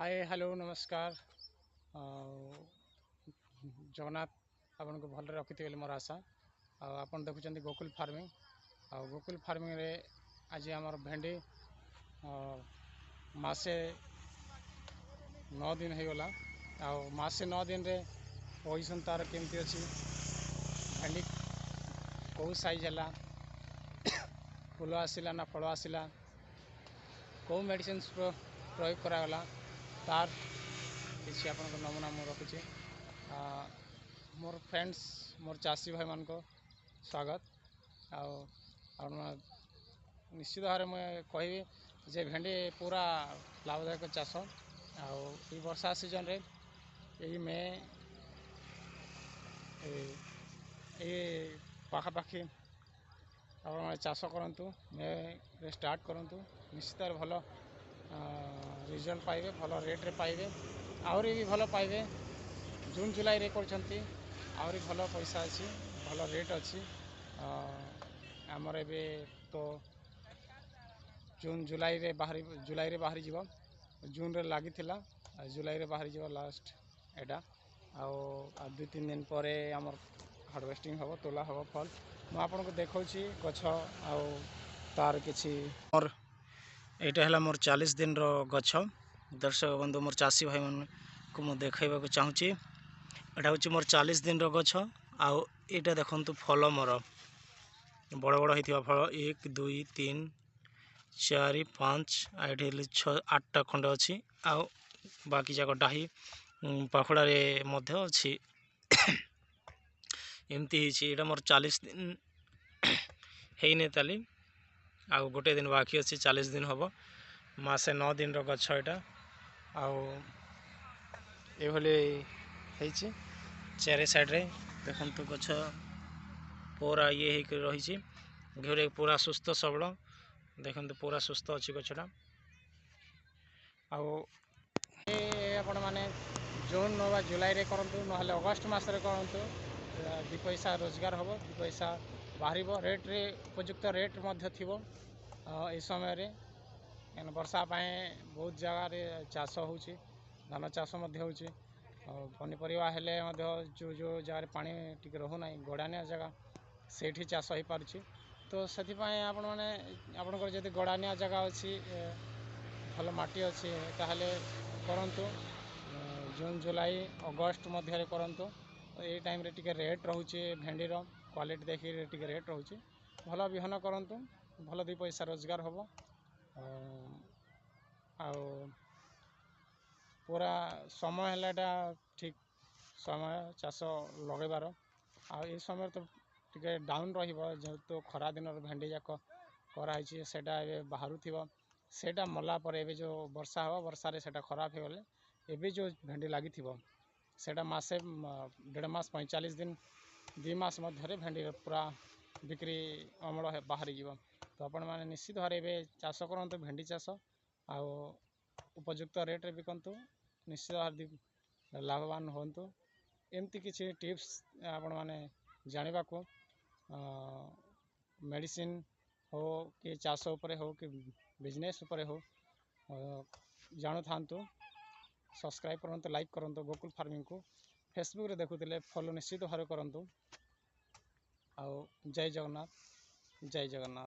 Hi hello नमस्कार। जगन्नाथ आपन को भल रखी मोर आशा। आपन देखुं गोकुल फार्मिंग गोकुल फार्मिंग रे आज आमर भेंडी मासे 9 दिन हो गला। मासे 9 दिन रे पोजिशन तार केमती अच्छी भेंडी कौ साइज है फूल आसला ना फल आसला कौ मेडिसिन प्रयोग करागला तार किसी आप नमूना मुझे रखुच्छे। मोर फ्रेंड्स मोर चाषी भाई मान को स्वागत। निश्चित भाव में कहि जे भेंडी पूरा लाभदायक चाष वर्षा सीजन रे यही मे पाखापाखि आप चाष करूँ मे स्टार्ट करूँ निश्चित भल रिजल्ट पाइबे भल रेट रे पाइबे आहरी भी भल पाइबे। जून जुलाई रे करछंती आहरी भल पैसा अच्छी भल रेट अच्छी। आमर एबे तो जून जुलाई रे बाहरी जीव जून रे लगी जुलाई रे बाहरी जीव लास्ट एटा आ 2-3 दिन पर आमर हार्वेस्टिंग हम तोला हम फल मुझे आपन को देखा गछ तार किसी यहाँ है मोर 40 दिन रो गछ। दर्शक बंधु मोर चाषी भाई मन को मुझे देखा चाहूँगी यहाँ हूँ मोर 40 दिन रो गछ आईटा देखु फल मोर बड़ बड़ होता फल 1 2 3 4 5 आठ 6-8टा खंड अच्छी बाकी जाक डाही पाखुड़े अच्छी एमती यहाँ मोर 40 दिन है ताली गोटे दिन बाकी अच्छी 40 दिन हम मासे 9 दिन रो गछ यहाँ चारे साइड रे देखु गछ पूरा ये रही घेरे पूरा सुस्थ सबल देखते पूरा सुस्थ अच्छी गछटा आपण मैंने जून ना जुलाई रे करूँ ना अगस्ट मस करूँ 2 पैसा रोजगार हम 2 पैसा बाहर रेट रे उपयुक्त रेट थी समय रे वर्षा बहुत जगह चाष हो धान चाष पनीपरिया हेले जो जो जगह पानी टिके रोना गड़ानिया जगह से चाष हो पार्छ तो से आपण मैंने आपंकर जब गड़ानिया जगह अच्छी भल माटी अच्छी ताहले करंतु जून जुलाई अगस्त मध्य करंतु ये टाइम रे टिके रेट रोचे भेंडीर क्वालिटी देखिए टिके रेट रोचे भल विहन करंतु भल 2 पैसा रोजगार हम पूरा समय है ठीक समय चाष लगेबार ये समय तो टिके डाउन जेहेतु खरा दिन भेंडी जाक कराई से बाहर सेटा मला पर एबे जो वर्षा हो वर्षा से खराब हो गले एबे जो भेंडी लगी सेटा मासे 1.5 मास 45 दिन 2 मास मध्य भेंडी पूरा बिक्री अमल बाहरी जीव तो आपण मैंने निश्चित भाव में चाष करूँ भेंडी चाष उपयुक्त रेट रे बिकंतु निश्चित भाव लाभवान होंतु। एमती किसी टिप्स आपण मैंने जानिबा को मेडिसिन हो कि चाष उपरे हो कि बिजनेस उपरे हो जानू था सब्सक्राइब करंतु लाइक करंतु गोकुल फार्मिंग को फेसबुक रे देखुले फॉलो निश्चित भाव करंतु। जय जगन्नाथ जय जगन्नाथ।